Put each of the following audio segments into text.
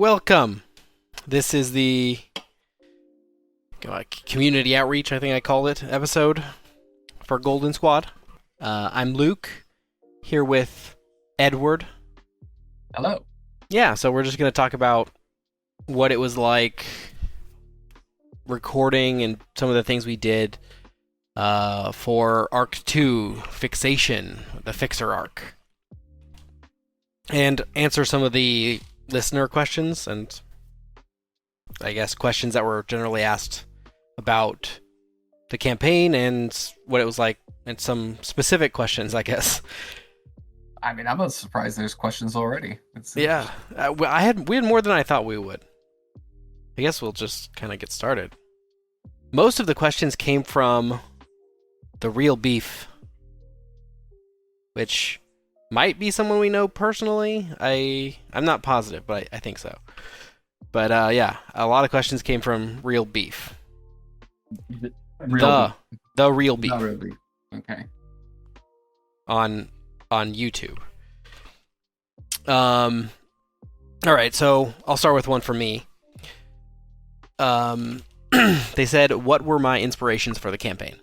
Welcome. This is the community outreach, I think I called it, episode for Golden Squad. I'm Luke, here with Edward. Hello. Yeah, so we're just going to talk about what it was like recording and some of the things we did for Arc 2, Fixation, the Fixer arc. And answer some of the listener questions and I guess questions that were generally asked about the campaign and what it was like, and some specific questions, I guess. I mean, I'm not surprised there's questions already. Yeah, we had more than I thought we would. I guess we'll just kind of get started. Most of the questions came from the Real Beef, which might be someone we know personally. I'm not positive, but I think so. But yeah, a lot of questions came from Real Beef. The Real Beef. The Real Beef. Okay. On YouTube. All right, so I'll start with one for me. They said, "What were my inspirations for the campaign?"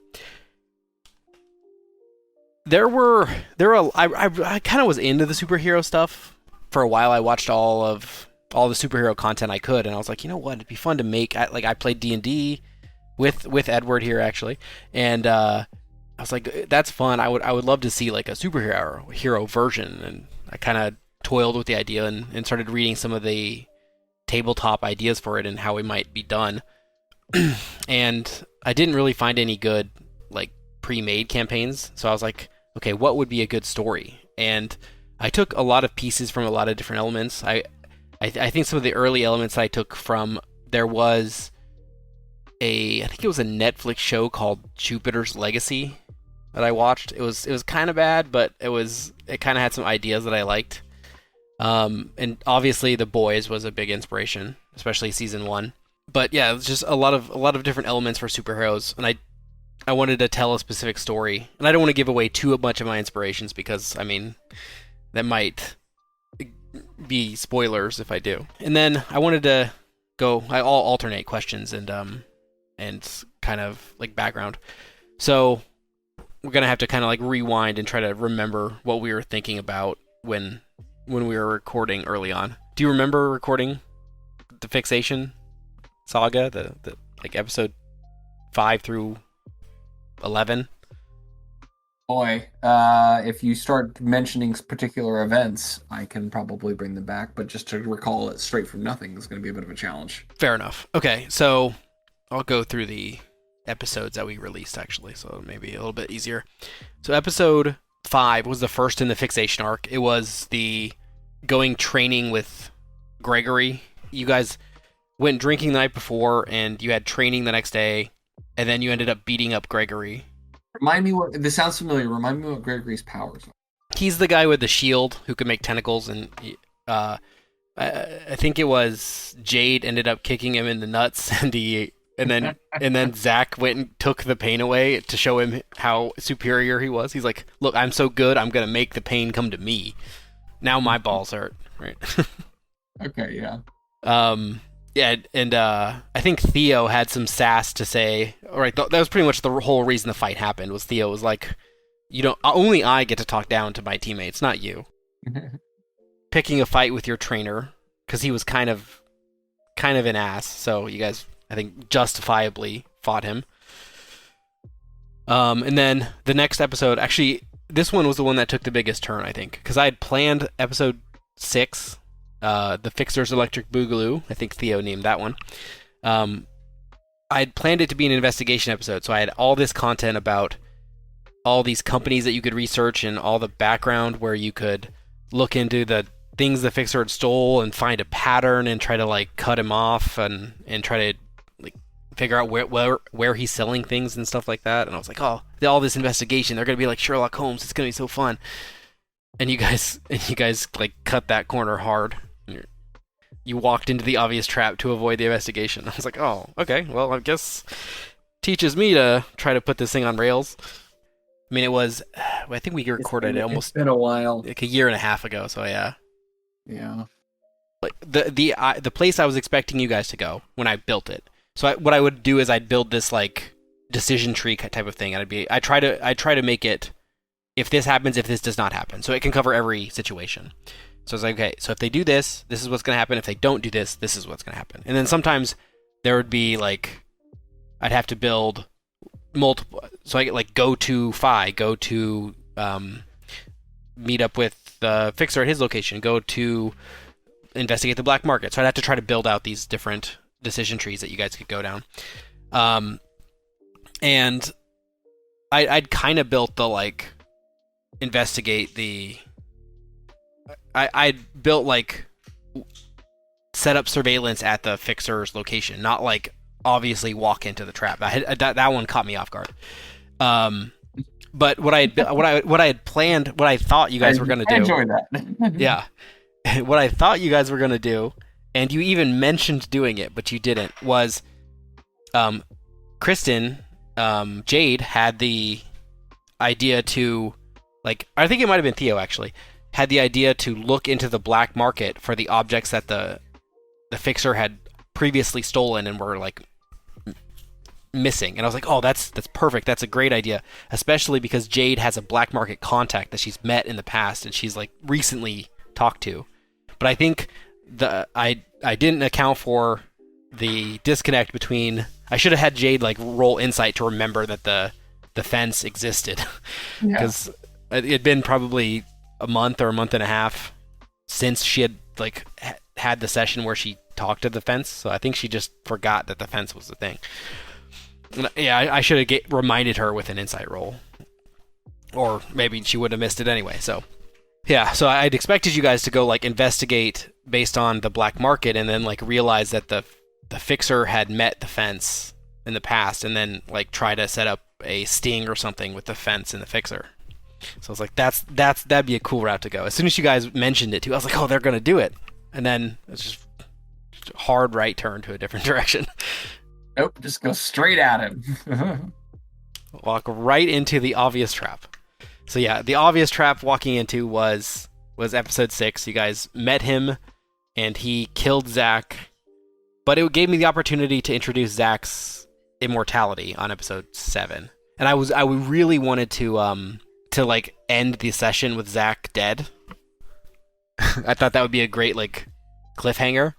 I kind of was into the superhero stuff for a while. I watched all the superhero content I could, and I was like, you know what, it'd be fun to make. I played D&D with Edward here actually, and I was like, that's fun. I would love to see like a superhero version, and I kind of toiled with the idea and started reading some of the tabletop ideas for it and how it might be done. And I didn't really find any good like pre-made campaigns, so I was like, okay, what would be a good story? And I took a lot of pieces from a lot of different elements. I think some of the early elements I took from, there was I think it was a Netflix show called Jupiter's Legacy that I watched. It was kind of bad, but it kind of had some ideas that I liked. And obviously The Boys was a big inspiration, especially season 1. But yeah, it was just a lot of different elements for superheroes, and I wanted to tell a specific story, and I don't want to give away too much of my inspirations because, I mean, that might be spoilers if I do. And then I wanted to I'll alternate questions and kind of like background. So we're gonna have to kind of like rewind and try to remember what we were thinking about when we were recording early on. Do you remember recording the Fixation saga, the like episode 5 through 11? Boy, if you start mentioning particular events, I can probably bring them back, but just to recall it straight from nothing is going to be a bit of a challenge. Fair enough. Okay, so I'll go through the episodes that we released, actually, so maybe a little bit easier. So episode 5 was the first in the Fixation arc. It was the going training with Gregory. You guys went drinking the night before, and you had training the next day, and then you ended up beating up Gregory. Remind me this sounds familiar. Remind me what Gregory's powers are. He's the guy with the shield who can make tentacles, and I think it was Jade ended up kicking him in the nuts, and then Zach went and took the pain away to show him how superior he was. He's like, "Look, I'm so good. I'm gonna make the pain come to me. Now my balls hurt." Right. Okay. Yeah. Yeah, and I think Theo had some sass to say. All right, that was pretty much the whole reason the fight happened. Was Theo was like, only I get to talk down to my teammates, not you. Picking a fight with your trainer because he was kind of an ass. So you guys, I think, justifiably fought him. And then the next episode, actually, this one was the one that took the biggest turn, I think, because I had planned episode 6. The Fixer's Electric Boogaloo. I think Theo named that one. I had planned it to be an investigation episode, so I had all this content about all these companies that you could research and all the background where you could look into the things the Fixer had stole and find a pattern and try to like cut him off and try to like figure out where he's selling things and stuff like that. And I was like, oh, all this investigation, they're gonna be like Sherlock Holmes. It's gonna be so fun. And you guys like cut that corner hard. You walked into the obvious trap to avoid the investigation. I was like, oh, okay, well, I guess teaches me to try to put this thing on rails. I mean, I think we recorded it almost It's been a while. like a year and a half ago, so yeah. Yeah. like the place I was expecting you guys to go when I built it. So what I would do is I'd build this like decision tree type of thing, and I try to make it if this happens, if this does not happen, so it can cover every situation. So it's like, okay, so if they do this, this is what's going to happen. If they don't do this, this is what's going to happen. And then sometimes there would be like I'd have to build multiple. So I get like go to meet up with the fixer at his location, go to investigate the black market. So I'd have to try to build out these different decision trees that you guys could go down. And I'd kind of built the like investigate the. I'd built like set up surveillance at the fixer's location, not like obviously walk into the trap. That one caught me off guard. But what I had planned, what I thought you guys were going to do. I enjoy that. Yeah. What I thought you guys were going to do, and you even mentioned doing it, but you didn't, was Kristen, Jade, had the idea to, like, I think it might have been Theo, actually, had the idea to look into the black market for the objects that the fixer had previously stolen and were, like, missing. And I was like, oh, that's perfect. That's a great idea, especially because Jade has a black market contact that she's met in the past and she's, like, recently talked to. But I think I didn't account for the disconnect between. I should have had Jade like roll insight to remember that the fence existed, because it had been probably a month or a month and a half since she had like had the session where she talked to the fence. So I think she just forgot that the fence was the thing. Yeah, I should have reminded her with an insight roll, or maybe she would have missed it anyway. So. Yeah, so I'd expected you guys to go like investigate based on the black market, and then like realize that the fixer had met the fence in the past, and then like try to set up a sting or something with the fence and the fixer. So I was like, that'd be a cool route to go. As soon as you guys mentioned it too, I was like, oh, they're gonna do it, and then it's just a hard right turn to a different direction. Nope, just go straight at him. Walk right into the obvious trap. So yeah, the obvious trap walking into was episode 6. You guys met him, and he killed Zach, but it gave me the opportunity to introduce Zach's immortality on episode 7. And I really wanted to like end the session with Zach dead. I thought that would be a great like cliffhanger,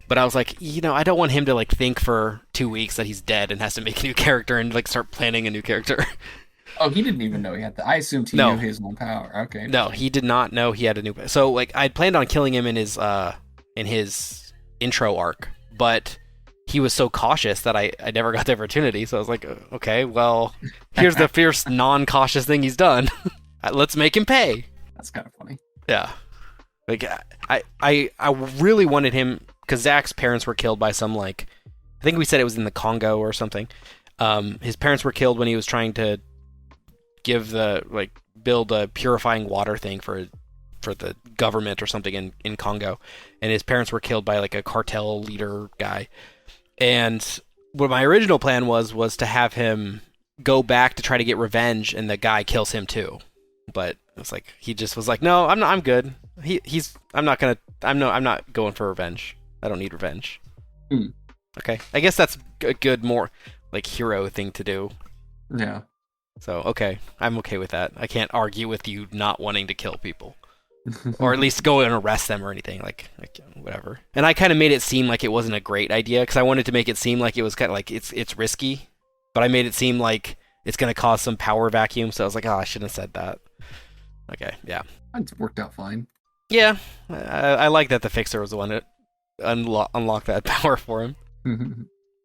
but I was like, I don't want him to like think for 2 weeks that he's dead and has to make a new character and like start planning a new character. Oh, he didn't even know he had that. I assumed he knew his own power. Okay. No, he did not know he had a new. So, like, I'd planned on killing him in his intro arc, but he was so cautious that I never got the opportunity. So I was like, okay, well, here's the fierce non-cautious thing he's done. Let's make him pay. That's kind of funny. Yeah. Like, I really wanted him, because Zach's parents were killed by some, like, I think we said it was in the Congo or something. His parents were killed when he was trying to build a purifying water thing for the government or something in Congo, and his parents were killed by like a cartel leader guy. And what my original plan was to have him go back to try to get revenge, and the guy kills him too. But it's like he just was like, no, I'm good. I'm not going for revenge. I don't need revenge. Okay, I guess that's a good more like hero thing to do. Yeah. So, okay, I'm okay with that. I can't argue with you not wanting to kill people. Or at least go and arrest them or anything, like whatever. And I kind of made it seem like it wasn't a great idea, because I wanted to make it seem like it was kind of like it's risky, but I made it seem like it's going to cause some power vacuum, so I was like, oh, I shouldn't have said that. Okay, yeah. It worked out fine. Yeah, I like that the Fixer was the one that unlocked that power for him.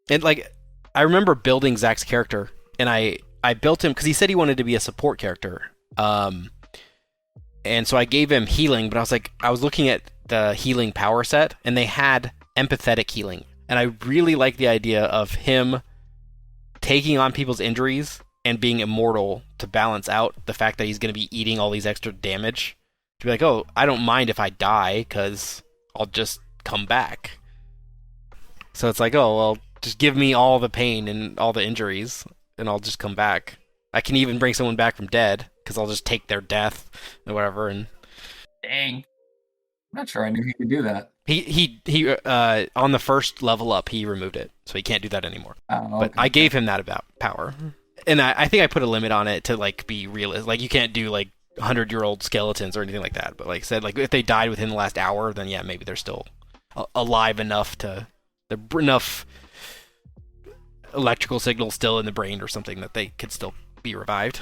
And, like, I remember building Zach's character, and I built him because he said he wanted to be a support character. And so I gave him healing, but I was looking at the healing power set, and they had empathetic healing. And I really like the idea of him taking on people's injuries and being immortal to balance out the fact that he's going to be eating all these extra damage. To be like, oh, I don't mind if I die, because I'll just come back. So it's like, oh, well, just give me all the pain and all the injuries, and I'll just come back. I can even bring someone back from dead, because I'll just take their death or whatever. And dang, I'm not sure I knew he could do that. He on the first level up, he removed it, so he can't do that anymore. Oh, But okay. I gave him that about power, and I think I put a limit on it to like be realistic. Like you can't do like 100-year-old skeletons or anything like that. But like I said, like if they died within the last hour, then yeah, maybe they're still alive enough to enough electrical signals still in the brain or something that they could still be revived.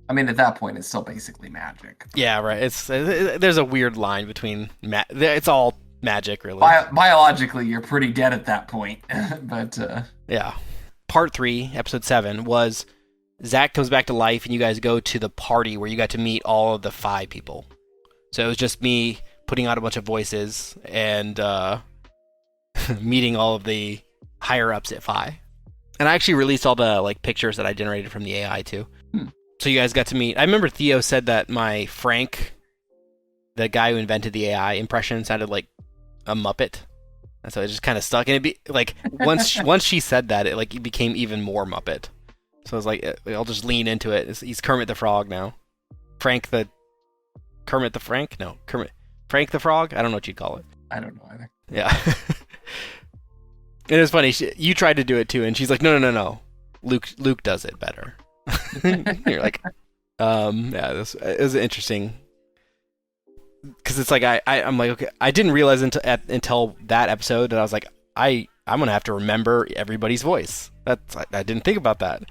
I mean, at that point, it's still basically magic. Yeah, right. There's a weird line between it's all magic, really. Biologically, you're pretty dead at that point. But Yeah. Part 3, episode 7, was Zach comes back to life and you guys go to the party where you got to meet all of the 5 people. So it was just me putting out a bunch of voices and meeting all of the higher ups at Phi. And I actually released all the like pictures that I generated from the AI too. So you guys got to meet. I remember Theo said that my Frank, the guy who invented the AI impression, sounded like a Muppet. And so it just kind of stuck. And it be like once she said that, it became even more Muppet. So I was like, I'll just lean into it. He's Kermit the Frog now. Frank the Frank? No, Frank the Frog? I don't know what you'd call it. I don't know either. Yeah. It was funny. You tried to do it too, and she's like, no. Luke does it better. You're like, yeah, it was interesting. Because it's like, I'm like, okay, I didn't realize until that episode that I was like, I'm going to have to remember everybody's voice. I didn't think about that.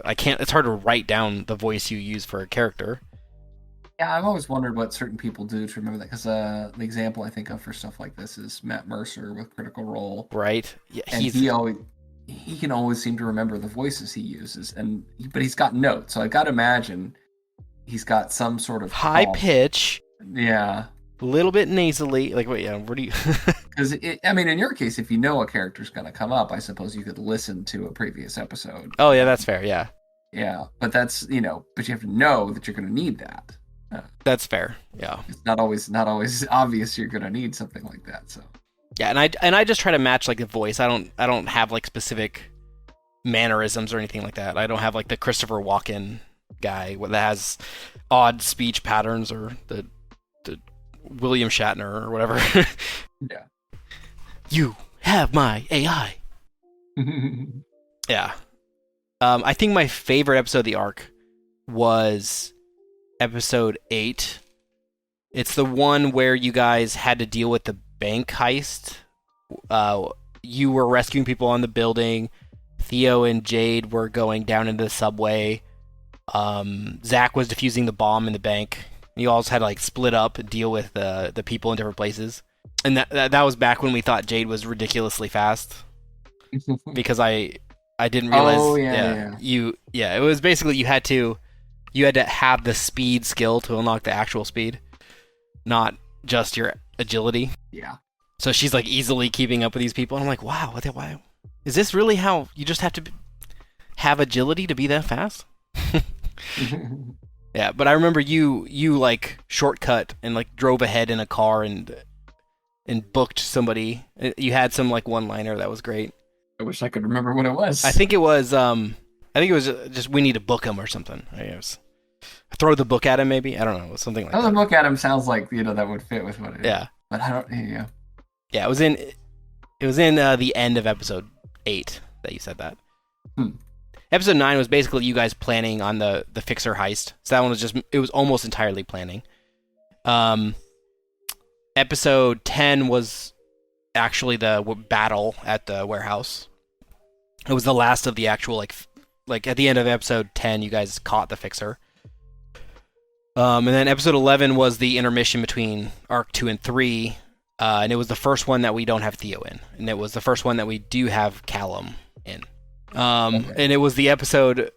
I can't, it's hard to write down the voice you use for a character. Yeah, I've always wondered what certain people do to remember that, because the example I think of for stuff like this is Matt Mercer with Critical Role. Right. Yeah, and he can always seem to remember the voices he uses, but he's got notes, so I got to imagine he's got some sort of high pitch. Yeah. A little bit nasally. Like, wait, yeah, where do you... Because, I mean, in your case, if you know a character's going to come up, I suppose you could listen to a previous episode. Oh, yeah, that's fair, yeah. Yeah, but that's, but you have to know that you're going to need that. That's fair, yeah. It's not always obvious you're going to need something like that, so... Yeah, and I just try to match like the voice. I don't have like specific mannerisms or anything like that. I don't have like the Christopher Walken guy that has odd speech patterns, or the William Shatner or whatever. Yeah. You have my AI. Yeah. I think my favorite episode of the arc was episode 8. It's the one where you guys had to deal with the bank heist. You were rescuing people on the building. Theo and Jade were going down into the subway. Zach was defusing the bomb in the bank. You all had to like split up and deal with the people in different places. And that was back when we thought Jade was ridiculously fast. Because I didn't realize. Oh yeah. It was basically you had to have the speed skill to unlock the actual speed, not just your agility. Yeah. So she's like easily keeping up with these people, and I'm like, wow, why? Is this really how you just have to have agility to be that fast? Yeah, but I remember you like shortcut and like drove ahead in a car and booked somebody. You had some like one-liner that was great. I wish I could remember what it was. I think it was just we need to book him or something. I guess. Throw the book at him, maybe. I don't know, something like that. The book at him sounds like that would fit with what it is. Yeah. But I don't. Yeah. Yeah, it was in the end of episode 8 that you said that. Episode 9 was basically you guys planning on the Fixer heist. So that one was almost entirely planning. Episode 10 was actually the battle at the warehouse. It was the last of the actual like at the end of episode 10, you guys caught the Fixer. And then episode 11 was the intermission between arc 2 and 3. And it was the first one that we don't have Theo in. And it was the first one that we do have Callum in. Okay. And it was the episode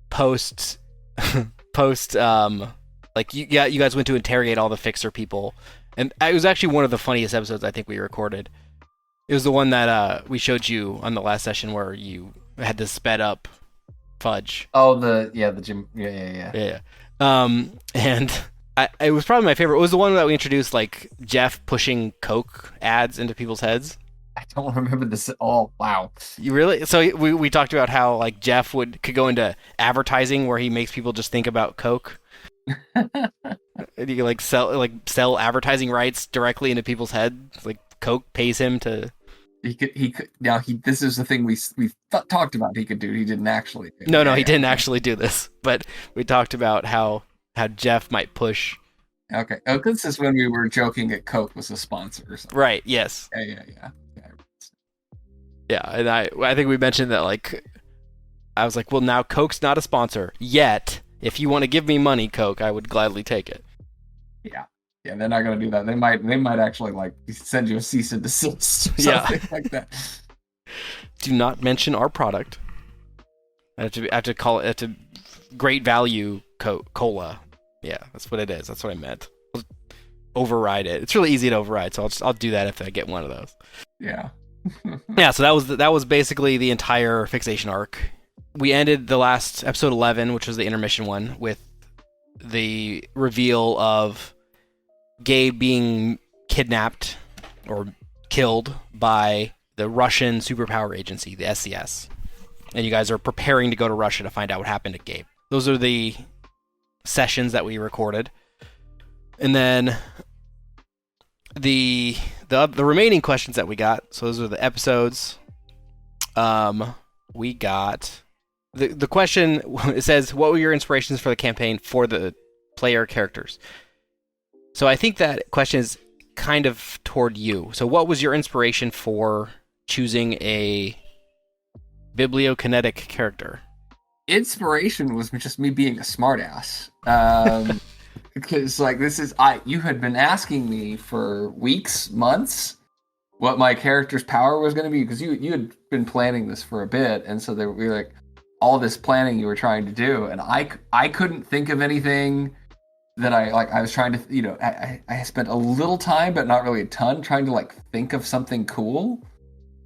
post like you guys went to interrogate all the Fixer people. And it was actually one of the funniest episodes I think we recorded. It was the one that we showed you on the last session where you had the sped up fudge. Oh, the gym. Yeah. And it was probably my favorite. It was the one that we introduced, like Jeff pushing Coke ads into people's heads. I don't remember this at all. Wow. You really? So we talked about how like Jeff could go into advertising where he makes people just think about Coke. And you can sell advertising rights directly into people's heads. Like Coke pays him to. He could now he this is the thing we talked about he could do. He didn't actually do. No, Yeah, he yeah, didn't okay. actually do this, but we talked about how Jeff might push. Okay. Oh, this is when we were joking that Coke was a sponsor or something. Right. Yes. Yeah, yeah, yeah. Yeah. Yeah, and I think we mentioned that like I was like, well, now Coke's not a sponsor yet. If you want to give me money, Coke, I would gladly take it. Yeah. Yeah, they're not gonna do that. They might actually like send you a cease and desist or Yeah. something like that. Do not mention our product. I have to call it a great value cola. Yeah, that's what it is. That's what I meant. I'll override it. It's really easy to override, so I'll do that if I get one of those. Yeah. Yeah, so that was basically the entire Fixation arc. We ended the last episode 11, which was the intermission one, with the reveal of Gabe being kidnapped or killed by the Russian superpower agency, the SCS. And you guys are preparing to go to Russia to find out what happened to Gabe. Those are the sessions that we recorded. And then the remaining questions that we got, so those are the episodes. We got the question, it says, what were your inspirations for the campaign for the player characters? So I think that question is kind of toward you. So what was your inspiration for choosing a bibliokinetic character? Inspiration was just me being a smartass. Because like you had been asking me for weeks, months, what my character's power was going to be, because you had been planning this for a bit, and so there we were like all this planning you were trying to do, and I couldn't think of anything that I was trying to I spent a little time but not really a ton trying to like think of something cool,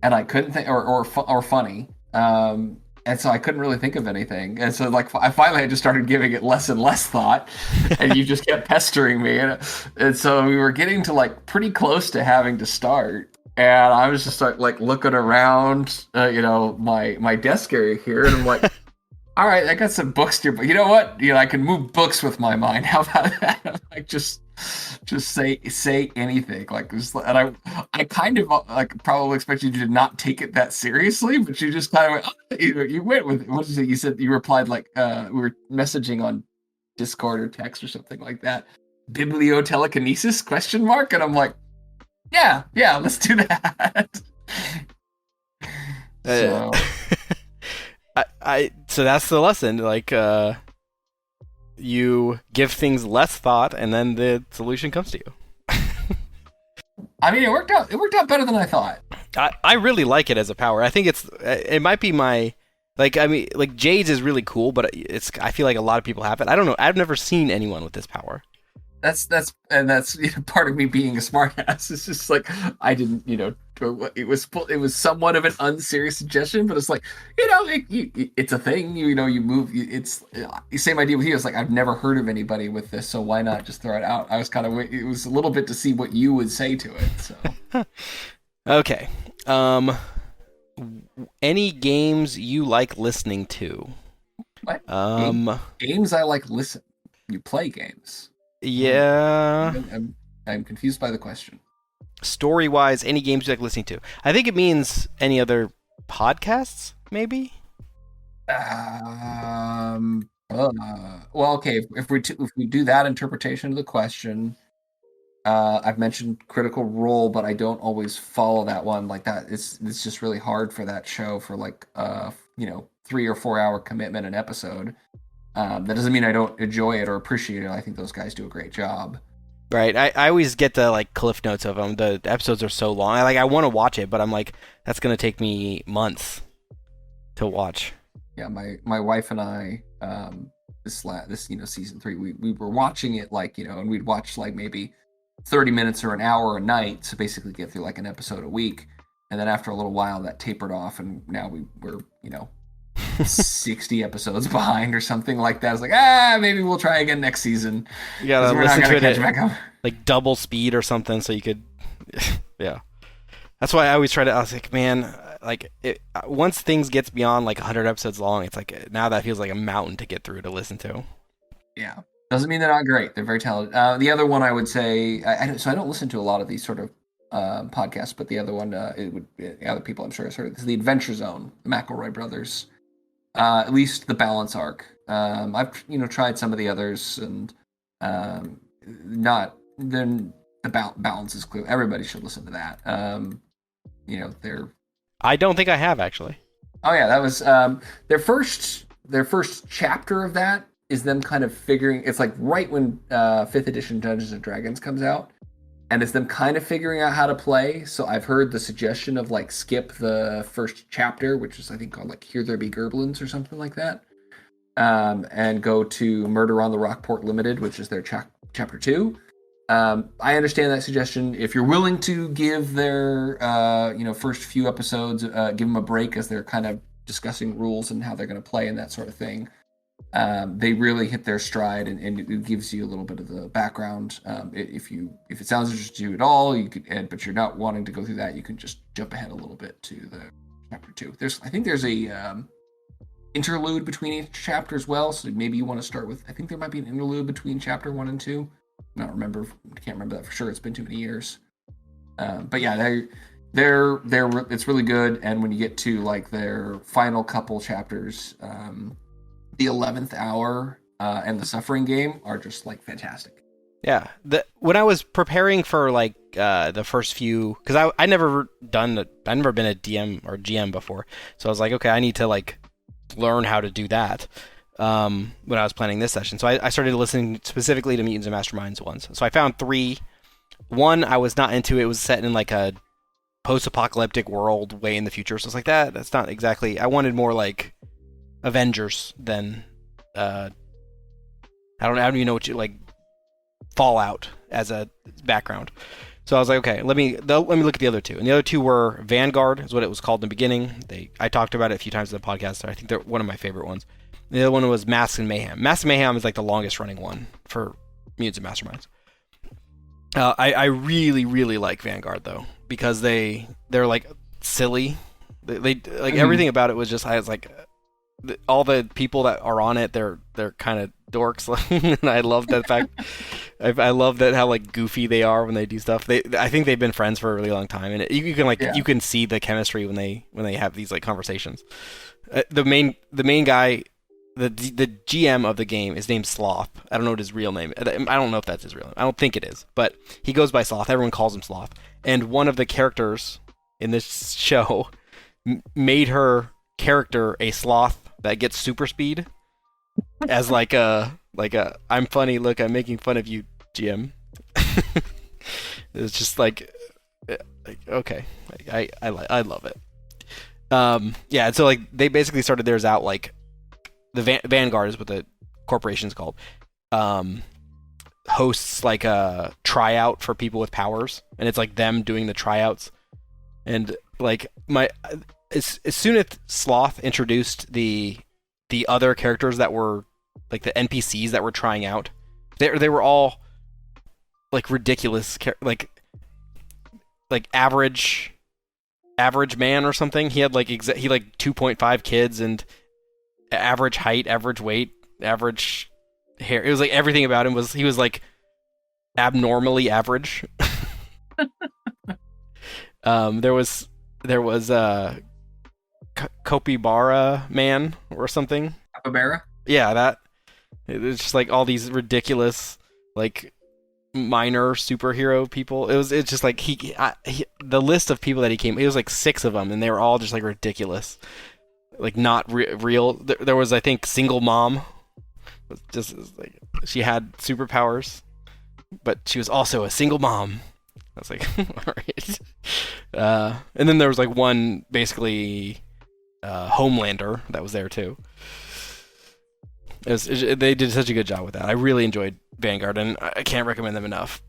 and I couldn't think or funny. And so I couldn't really think of anything. And so like I finally just started giving it less and less thought, and you just kept pestering me. And so we were getting to like pretty close to having to start. And I was just like looking around, my desk area here, and I'm like, all right, I got some books here, but you know what? I can move books with my mind. How about that? Like just say anything. Like, and I kind of like probably expected you to not take it that seriously, but you just kind of went, you went with it. What is it? You said you replied like we were messaging on Discord or text or something like that. Bibliotelekinesis ? And I'm like, yeah, let's do that. So. So that's the lesson. Like, you give things less thought, and then the solution comes to you. I mean, it worked out. It worked out better than I thought. I really like it as a power. I think it might be my Jade's is really cool, but I feel like a lot of people have it. I don't know. I've never seen anyone with this power. That's part of me being a smartass. It's just like I didn't, it was somewhat of an unserious suggestion, but it's like, it's a thing. You move. It's the same idea with you. It's like I've never heard of anybody with this, so why not just throw it out? I was kind of it was a little bit to see what you would say to it. So okay. Any games you like listening to? What? Games I like listen. You play games. Yeah. I'm confused by the question. Story-wise, any games you like listening to? I think it means any other podcasts, maybe? Well, okay. If we do that interpretation of the question, I've mentioned Critical Role, but I don't always follow that one like that. It's just really hard for that show for like 3 or 4 hour commitment an episode. That doesn't mean I don't enjoy it or appreciate it. I think those guys do a great job. Right. I always get the like cliff notes of them. The episodes are so long. I want to watch it, but I'm like, that's gonna take me months to watch. Yeah, my wife and I, this season 3, we were watching it and we'd watch like maybe 30 minutes or an hour a night, so basically get through like an episode a week. And then after a little while, that tapered off, and now we're 60 episodes behind or something like that. It's like, maybe we'll try again next season. You gotta listen to it at like double speed or something, so you could. Yeah, that's why I always try to. I was like, man, once things gets beyond like 100 episodes long, it's like now that feels like a mountain to get through to listen to. Yeah, Doesn't mean they're not great. They're very talented. The other one I would say, so I don't listen to a lot of these sort of podcasts, but the other one, it would the other people I'm sure have heard, is the Adventure Zone, the McElroy brothers. At least the balance arc. I've tried some of the others, and not then balance is clear. Everybody should listen to that. They're I don't think I have actually. oh yeah, that was their first chapter of that is them kind of figuring. It's like right when fifth edition Dungeons and Dragons comes out, and it's them kind of figuring out how to play. So I've heard the suggestion of like skip the first chapter, which is I think called like Here There Be Gerblins or something like that, and go to Murder on the Rockport Limited, which is their chapter 2. I understand that suggestion. If you're willing to give their first few episodes, give them a break as they're kind of discussing rules and how they're going to play and that sort of thing. They really hit their stride, and it gives you a little bit of the background. If it sounds interesting to you at all, you could, but you're not wanting to go through that, you can just jump ahead a little bit to the chapter 2. I think there's a interlude between each chapter as well. So maybe you want to start with. I think there might be an interlude between chapter 1 and 2. I can't remember that for sure. It's been too many years. But yeah, they're it's really good. And when you get to like their final couple chapters, the 11th hour and the Suffering Game are just like fantastic. Yeah, when I was preparing for like the first few, because I never been a DM or GM before, so I was like, okay, I need to like learn how to do that. When I was planning this session, so I started listening specifically to Mutants and Masterminds ones. So I found 3. One I was not into. It was set in like a post-apocalyptic world way in the future, so I was like, that's not exactly. I wanted more like Avengers than I don't even know what you like Fallout as a background. So I was like, okay, let me look at the other 2. And the other 2 were Vanguard, is what it was called in the beginning. I talked about it a few times in the podcast. So I think they're one of my favorite ones. The other one was Masks and Mayhem. Masks and Mayhem is like the longest running one for Mutants and Masterminds. I really, really like Vanguard though, because they're like silly. They like everything about it was just, I was like, all the people that are on it, they're kind of dorks, and I love that fact. I love that how like goofy they are when they do stuff. I think they've been friends for a really long time, and you can like you can see the chemistry when they have these like conversations. The main guy. The GM of the game is named Sloth. I don't know what his real name is. I don't know if that's his real name. I don't think it is. But he goes by Sloth. Everyone calls him Sloth. And one of the characters in this show made her character a sloth that gets super speed as like a I'm funny, look, I'm making fun of you, GM. It's just like okay. I love it. Yeah, so like they basically started theirs out like the Vanguard is what the corporation's called. Hosts like a tryout for people with powers, and it's like them doing the tryouts. And like as soon as Sloth introduced the other characters that were like the NPCs that were trying out, they were all like ridiculous, like average man or something. He had like 2.5 kids and average height, average weight, average hair. It was like everything about him he was like abnormally average. There was Capybara Man or something. Capybara? Yeah, that. It's just like all these ridiculous like minor superhero people. It's just like the list of people that he came. It was like 6 of them, and they were all just like ridiculous. Like not real. There was, I think, Single Mom. Just like she had superpowers, but she was also a single mom. I was like, all right. And then there was like one basically Homelander that was there too. They did such a good job with that. I really enjoyed Vanguard, and I can't recommend them enough.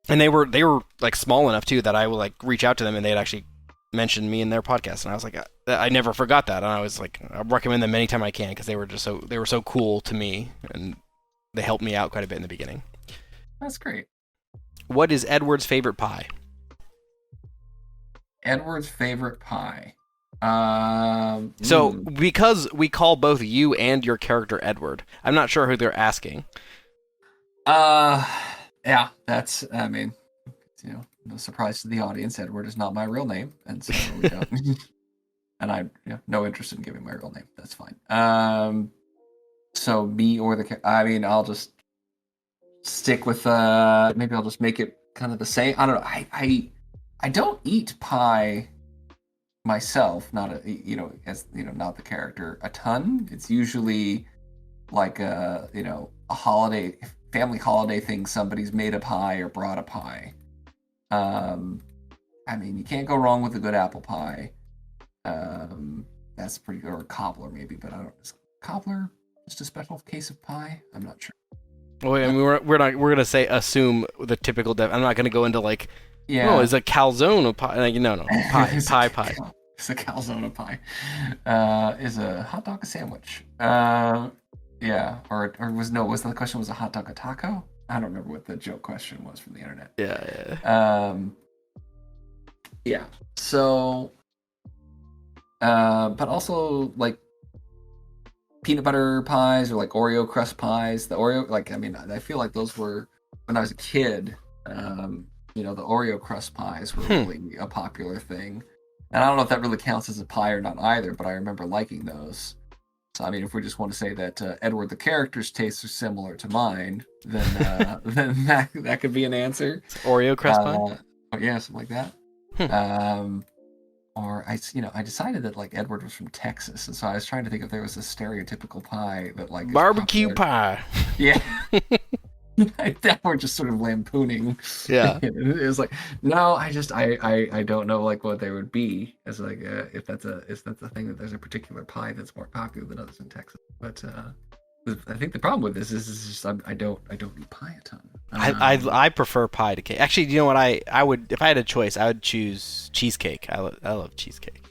And they were like small enough too that I would like reach out to them, and they'd actually mentioned me in their podcast, and I was like, I never forgot that, and I was like, I recommend them anytime I can because they were so cool to me, and they helped me out quite a bit in the beginning. That's great. What is Edward's favorite pie? Edward's favorite pie. So because we call both you and your character Edward, I'm not sure who they're asking. Uh, yeah, that's. I mean, no surprise to the audience. Edward is not my real name, and so we don't. And I, no interest in giving my real name. That's fine. So me or I mean, I'll just stick with. Maybe I'll just make it kind of the same. I don't know. I don't eat pie myself. Not not the character a ton. It's usually like a holiday family holiday thing. Somebody's made a pie or brought a pie. I mean, you can't go wrong with a good apple pie. That's pretty good, or a cobbler maybe, but I don't. Is cobbler just a special case of pie? I'm not sure. Well, I mean, we're gonna say assume the typical. I'm not gonna go into like, Yeah. oh, is a calzone a pie? Like, no, pie. It's a calzone a pie. Is a hot dog a sandwich? Yeah, or was the question was a hot dog a taco? I don't remember what the joke question was from the internet. Yeah. Yeah. So, but also like peanut butter pies or like Oreo crust pies. The Oreo, like, I mean, I feel like those were when I was a kid. The Oreo crust pies were really a popular thing, and I don't know if that really counts as a pie or not either. But I remember liking those. So I mean, if we just want to say that Edward the character's tastes are similar to mine, then then that could be an answer. Oreo crust pie. Yeah, something like that. Or I decided that like Edward was from Texas, and so I was trying to think if there was a stereotypical pie that like barbecue pie. Yeah. That we're just sort of lampooning. Yeah. It was like, no, I don't know like what they would be as like if that's a thing that there's a particular pie that's more popular than others in Texas. But I think the problem with this is just I don't eat pie a ton. I prefer pie to cake. Actually, you know what? I would, if I had a choice, I would choose cheesecake. I love cheesecake.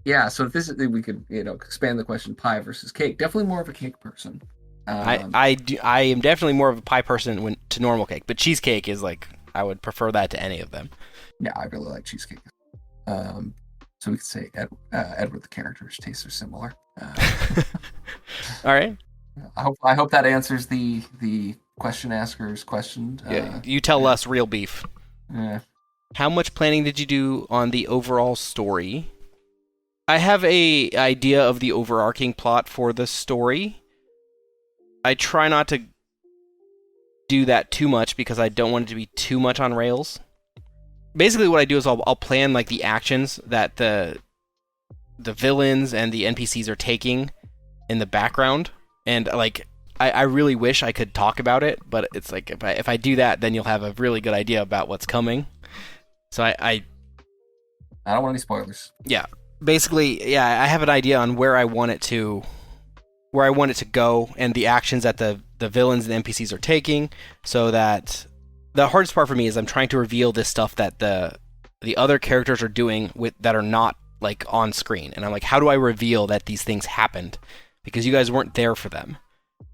Yeah, so if this is, we could expand the question: pie versus cake. Definitely more of a cake person. I am definitely more of a pie person to normal cake, but cheesecake is like I would prefer that to any of them. Yeah, I really like cheesecake. So we could say Edward the character's tastes are similar. All right. I hope that answers the question asker's question. Yeah, you tell us real beef. Yeah. How much planning did you do on the overall story? I have a idea of the overarching plot for the story. I try not to do that too much because I don't want it to be too much on rails. Basically, what I do is I'll plan like the actions that the villains and the NPCs are taking in the background, and like I really wish I could talk about it, but it's like if I do that, then you'll have a really good idea about what's coming. So I don't want any spoilers. Yeah, basically, yeah, I have an idea on where I want it to go, and the actions that the villains and NPCs are taking, so that the hardest part for me is I'm trying to reveal this stuff that the other characters are doing that are not like on screen, and I'm like, how do I reveal that these things happened? Because you guys weren't there for them.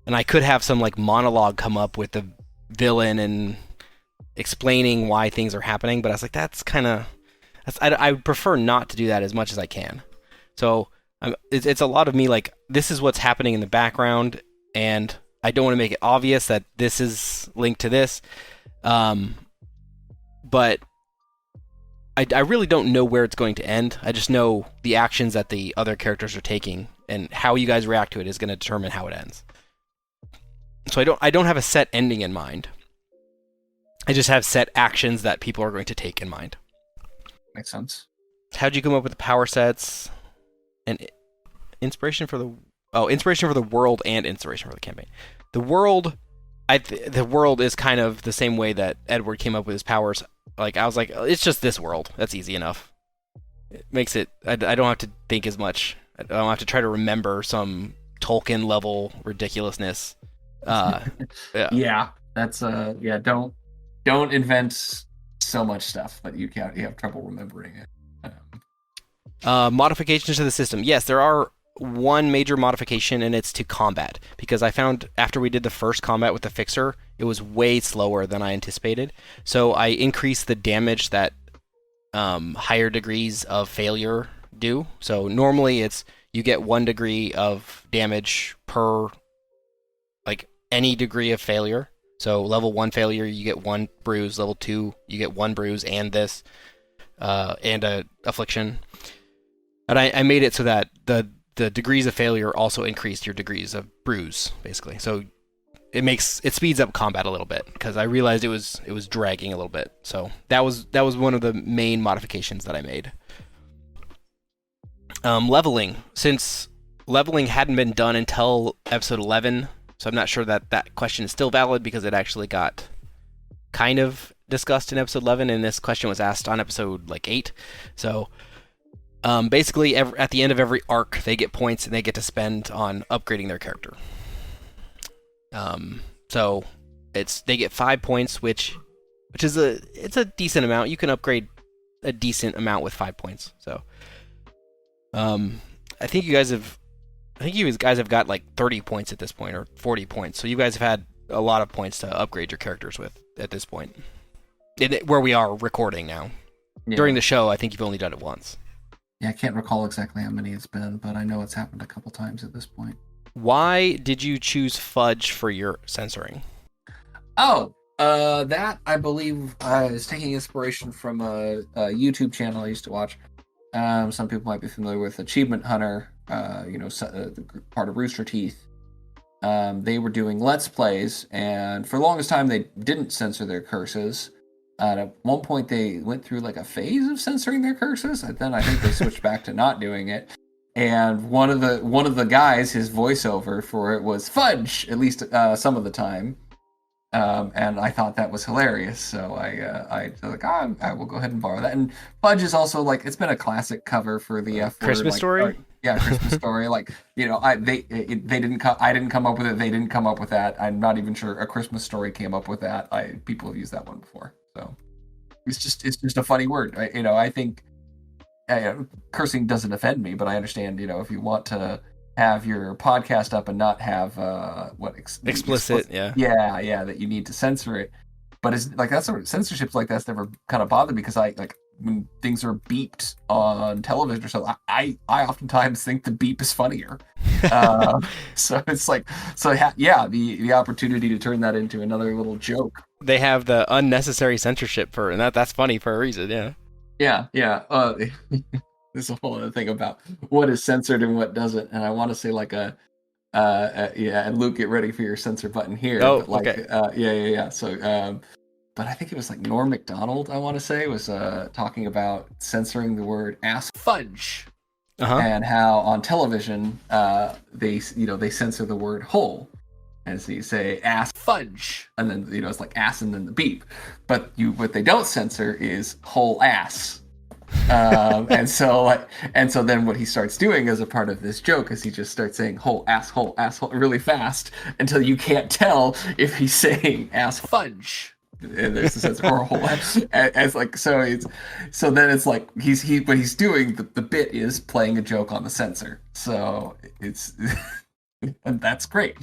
And I could have some like monologue come up with the villain and explaining why things are happening, but I was like, I prefer not to do that as much as I can. So it's a lot of me like, this is what's happening in the background, and I don't want to make it obvious that this is linked to this. But I really don't know where it's going to end. I just know the actions that the other characters are taking, and how you guys react to it is going to determine how it ends. So I don't have a set ending in mind. I just have set actions that people are going to take in mind. Makes sense. How'd you come up with the power sets and inspiration for the world and inspiration for the campaign? The world, the world is kind of the same way that Edward came up with his powers. Like I was like, it's just this world. That's easy enough. It makes it. I don't have to think as much. I don't have to try to remember some Tolkien level ridiculousness. Yeah, that's yeah. Don't invent so much stuff that you have trouble remembering it. Modifications to the system. Yes, there are one major modification, and it's to combat, because I found after we did the first combat with the Fixer, it was way slower than I anticipated. So I increased the damage that higher degrees of failure do. So normally it's you get 1 degree of damage per like any degree of failure. So level 1 failure, you get 1 bruise. Level 2, you get 1 bruise and this, and a affliction. And I made it so that the degrees of failure also increased your degrees of bruise, basically. So it speeds up combat a little bit because I realized it was dragging a little bit. So that was one of the main modifications that I made. Leveling, since leveling hadn't been done until episode 11, so I'm not sure that question is still valid because it actually got kind of discussed in episode 11, and this question was asked on episode 8. So basically, at the end of every arc, they get points and they get to spend on upgrading their character. So they get 5 points, which is a decent amount. You can upgrade a decent amount with 5 points. So I think you guys have got like 30 points at this point, or 40 points. So you guys have had a lot of points to upgrade your characters with at this point. Where we are recording now. Yeah. During the show, I think you've only done it once. Yeah, I can't recall exactly how many it's been, but I know it's happened a couple times at this point. Why did you choose fudge for your censoring? Oh, that I believe I was taking inspiration from a YouTube channel I used to watch. Some people might be familiar with Achievement Hunter, part of Rooster Teeth. They were doing Let's Plays, and for the longest time they didn't censor their curses. At one point they went through like a phase of censoring their curses, and then I think they switched back to not doing it. And one of the guys, his voiceover for it was fudge, at least some of the time. And I thought that was hilarious, so I will go ahead and borrow that. And fudge is also it's been a classic cover for the F word, Christmas story. Christmas story. I didn't come up with it. They didn't come up with that. I'm not even sure A Christmas Story came up with that. People have used that one before, so it's just a funny word. I think cursing doesn't offend me, but I understand. If you want to have your podcast up and not have explicit, that you need to censor it. But it's that sort of censorship that's never kind of bothered me, because when things are beeped on television or something, I oftentimes think the beep is funnier. So it's the opportunity to turn that into another little joke. They have the unnecessary censorship and that's funny for a reason. Yeah. There's a whole other thing about what is censored and what doesn't, and I want to say and Luke, get ready for your censor button here. Oh, but okay. So, but I think it was Norm Macdonald, I want to say, was talking about censoring the word ass fudge, and how on television they censor the word hole, and so you say ass fudge, and then it's ass and then the beep, but what they don't censor is whole ass. And so then what he starts doing as a part of this joke is he just starts saying whole asshole really fast until you can't tell if he's saying ass fudge. And there's the sense or whole as so then it's what he's doing, the bit is playing a joke on the censor. So it's and that's great,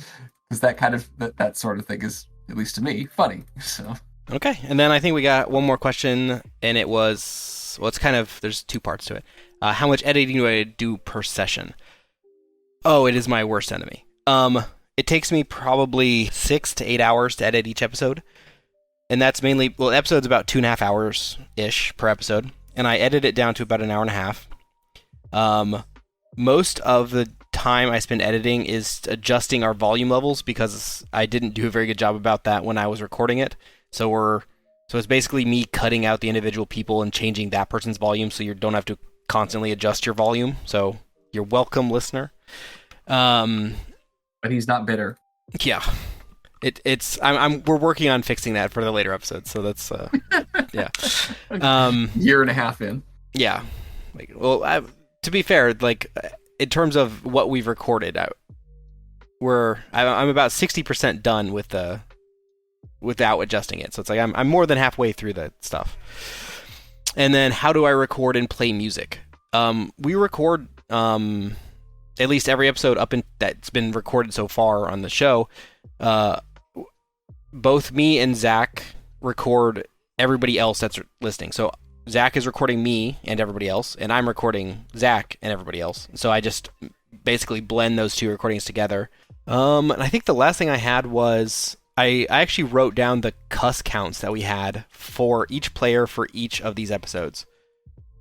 because that kind of that sort of thing is, at least to me, funny. So okay, and then I think we got one more question, and it was, there's 2 parts to it. How much editing do I do per session? Oh, it is my worst enemy. It takes me probably 6 to 8 hours to edit each episode. And that's mainly, the episode's about 2.5 hours-ish per episode. And I edit it down to about an hour and a half. Most of the time I spend editing is adjusting our volume levels, because I didn't do a very good job about that when I was recording it. So it's basically me cutting out the individual people and changing that person's volume, so you don't have to constantly adjust your volume. So you're welcome, listener. But he's not bitter. Yeah, we're working on fixing that for the later episodes. So that's yeah. Year and a half in. Yeah. To be fair, in terms of what we've recorded, I'm about 60% done without adjusting it. So it's I'm more than halfway through the stuff. And then how do I record and play music? We record at least every episode that's been recorded so far on the show. Both me and Zach record everybody else that's listening. So Zach is recording me and everybody else, and I'm recording Zach and everybody else. So I just basically blend those 2 recordings together. And I think the last thing I had was I actually wrote down the cuss counts that we had for each player for each of these episodes.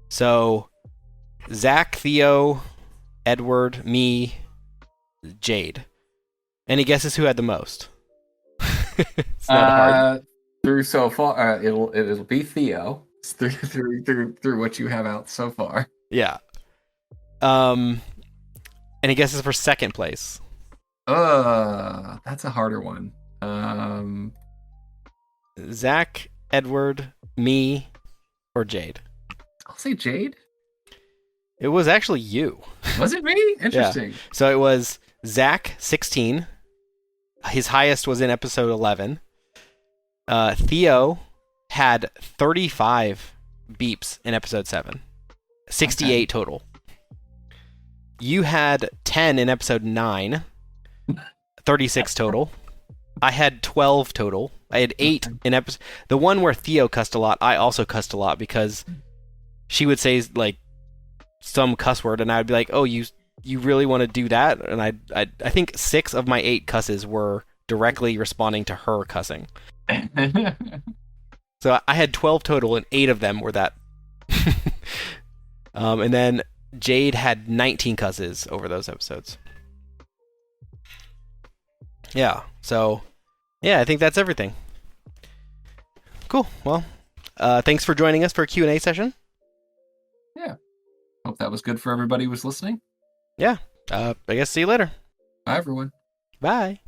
So, Zach, Theo, Edward, me, Jade. Any guesses who had the most? It's not hard. Through so far, it'll be Theo. It's through what you have out so far. Yeah. Any guesses for second place? That's a harder one. Zach, Edward, me, or Jade? I'll say Jade. It was actually you. Was it me? Interesting. Yeah. So it was Zach, 16. His highest was in episode 11. Theo had 35 beeps in episode 7. 68 total. You had 10 in episode 9. 36 total. I had 12 total. I had 8 in episode... The one where Theo cussed a lot, I also cussed a lot because she would say, like, some cuss word, and I would be like, oh, you really want to do that? And I think 6 of my 8 cusses were directly responding to her cussing. So I had 12 total, and 8 of them were that. And then Jade had 19 cusses over those episodes. Yeah, so, yeah, I think that's everything. Cool, well, thanks for joining us for a Q&A session. Yeah. Hope that was good for everybody who was listening. Yeah, I guess see you later. Bye, everyone. Bye.